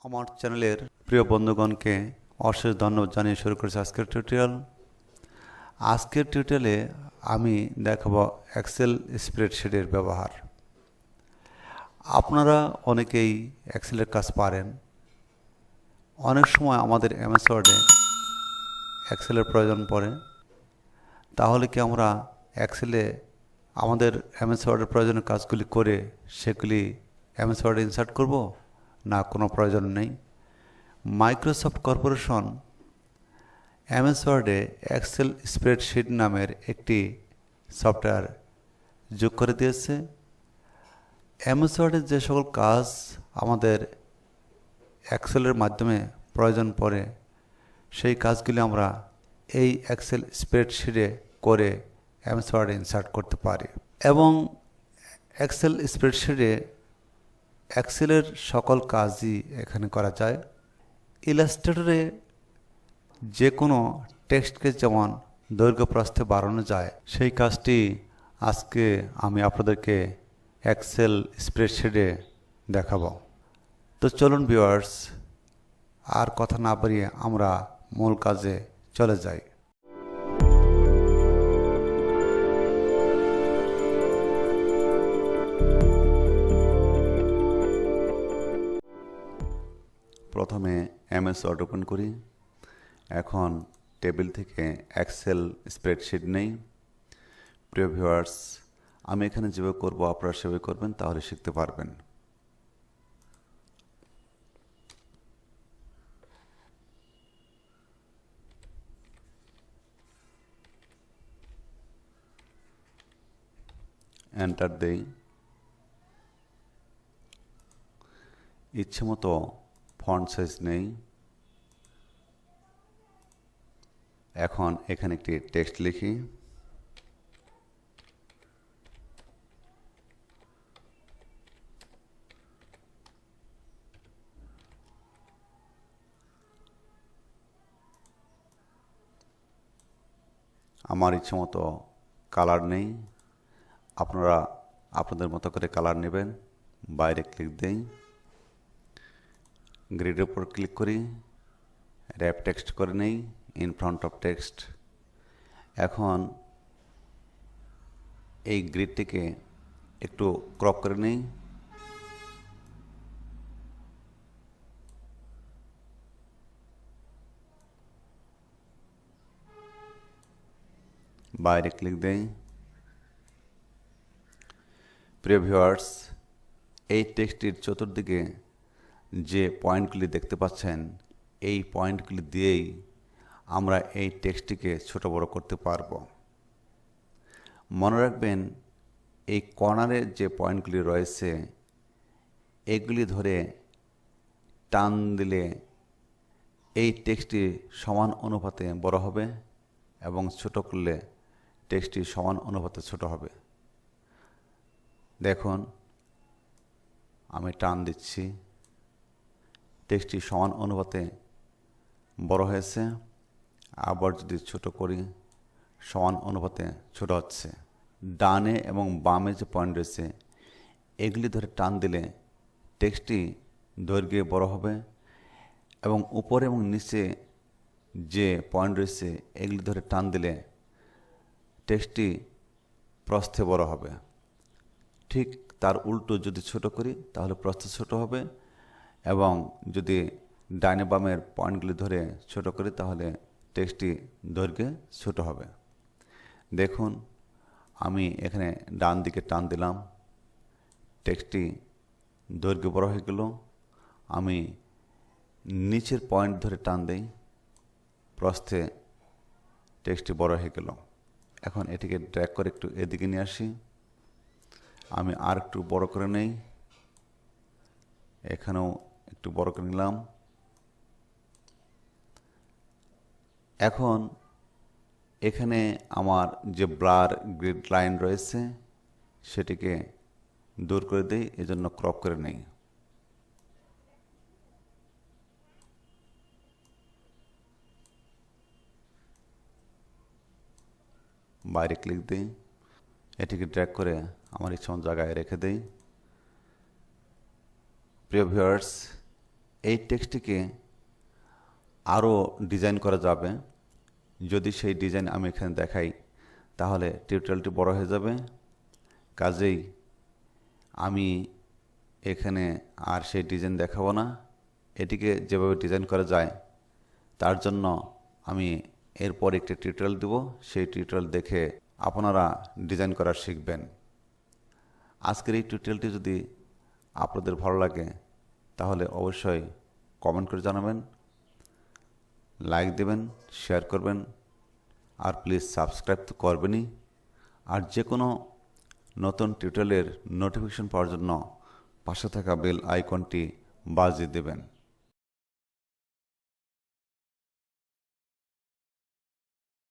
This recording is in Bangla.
আমার চ্যানেলের প্রিয় বন্ধুগণকে অশেষ ধন্যবাদ জানিয়ে শুরু করেছি আজকের টিউটোরিয়াল। আজকের টিউটোরিয়ালে আমি দেখাবো এক্সেল স্প্রেডশিটের ব্যবহার। আপনারা অনেকেই এক্সেলের কাজ পারেন। অনেক সময় আমাদের এমএস ওয়ার্ডে এক্সেলের প্রয়োজন পড়ে। তাহলে কি আমরা এক্সেলে আমাদের এমএস ওয়ার্ডের প্রয়োজনীয় কাজগুলি করে সেগুলি এমএস ওয়ার্ডে ইনসার্ট করব? না, কোনো প্রয়োজন নেই। মাইক্রোসফট কর্পোরেশন এমএস ওয়ার্ডে এক্সেল স্প্রেডশিট নামের একটি সফটওয়্যার যোগ করে দিয়েছে। এমএস ওয়ার্ডের যে সকল কাজ আমাদের এক্সেলের মাধ্যমে প্রয়োজন পড়ে সেই কাজগুলি আমরা এই এক্সেল স্প্রেডশিটে করে এমএস ওয়ার্ডে ইনসার্ট করতে পারি। এবং এক্সেল স্প্রেডশিটে এক্সেলের সকল কাজই এখানে করা যায়। ইলাস্ট্রেটরে যে কোনো টেক্সটকে যেমন দৈর্ঘ্য প্রস্থে বাড়ানো যায়, সেই কাজটি আজকে আমি আপনাদেরকে এক্সেল স্প্রেডশিটে দেখাবো। তো চলুন ভিউয়ার্স, আর কথা না বাড়িয়ে আমরা মূল কাজে চলে যাই। প্রথমে এমএস ওয়ার্ড ওপেন করি। এখন টেবিল থেকে এক্সেল স্প্রেডশিট নেই। প্রিয় ভিউয়ার্স, আমি এখানে যেভাবে করব আপনারা সেভাবে করবেন, তাহলে শিখতে পারবেন। এন্টার দেই। ইচ্ছে মতো ফন্ট সাইজ নেই। এখন এখানে একটি টেক্সট লিখি। আমার ইচ্ছে মতো কালার নেই, আপনারা আপনাদের মতো করে কালার নেবেন। বাইরে ক্লিক দেই, গ্রিডের উপর ক্লিক করি, র্যাপ টেক্সট করে নেই, ইন ফ্রন্ট অফ টেক্সট। এখন এই গ্রিডটিকে একটু ক্রপ করে নেই। বাইরে ক্লিক দেই। প্রিয় ভিউয়ার্স, এই টেক্সটটির চতুর্দিকে যে পয়েন্টগুলি দেখতে পাচ্ছেন, এই পয়েন্টগুলি দিয়েই আমরা এই টেক্সটটিকে ছোট বড় করতে পারব। মনে রাখবেন, এই কর্নারে যে পয়েন্টগুলি রয়েছে এগুলি ধরে টান দিলে এই টেক্সটটি সমান অনুপাতে বড় হবে এবং ছোট করলে টেক্সটটি সমান অনুপাতে ছোট হবে। দেখুন, আমি টান দিচ্ছি, টেক্সটটি সমান অনুপাতে বড় হয়েছে। আবার যদি ছোট করি, সমান অনুপাতে ছোট হচ্ছে। ডানে এবং বামে যে পয়েন্ট রয়েছে এগুলি ধরে টান দিলে টেক্সটটি দৈর্ঘ্যে বড় হবে এবং উপরে এবং নিচে যে পয়েন্ট রয়েছে এগুলি ধরে টান দিলে টেক্সটটি প্রস্থে বড় হবে। ঠিক তার উল্টো যদি ছোট করি তাহলে প্রস্থে ছোট হবে, এবং যদি ডাইনে বামের পয়েন্টগুলি ধরে ছোট করি তাহলে টেক্সটটি দৈর্ঘ্যে ছোট হবে। দেখুন, আমি এখানে ডান দিকে টান দিলাম, টেক্সটটি দৈর্ঘ্য বড় হয়ে গেল। আমি নিচের পয়েন্ট ধরে টান দেই, প্রস্থে টেক্সটটি বড় হয়ে গেল। এখন এটিকে ড্র্যাগ করে একটু এদিকে নিয়ে আসি। আমি আর একটু বড় করে নেই, এখানেও একটু বড় করে নিলাম। এখন এখানে আমার যে ব্লার গ্রিড লাইন রয়েছে সেটিকে দূর করে দেই, এজন্য ক্রপ করে নেই। বাইরে ক্লিক দিই, এটিকে ড্র্যাগ করে আমার ইচ্ছা জায়গায় রেখে দেই। প্রিয় ভিউয়ার্স, এই টেক্সটটিকে আরও ডিজাইন করা যাবে। যদি সেই ডিজাইন আমি এখানে দেখাই তাহলে টিউটোরিয়ালটি বড় হয়ে যাবে। কাজেই আমি এখানে আর সেই ডিজাইন দেখাবো না। এটিকে যেভাবে ডিজাইন করা যায় তার জন্য আমি এরপর একটি টিউটোরিয়াল দেব। সেই টিউটোরিয়াল দেখে আপনারা ডিজাইন করা শিখবেন। আজকের এই টিউটোরিয়ালটি যদি আপনাদের ভালো লাগে তাহলে অবশ্যই কমেন্ট করে জানাবেন, লাইক দেবেন, শেয়ার করবেন, আর প্লিজ সাবস্ক্রাইব তো করবেনই। আর যে কোনো নতুন টিউটোরিয়ালের নোটিফিকেশন পাওয়ার জন্য পাশে থাকা বেল আইকনটি বাজিয়ে দেবেন।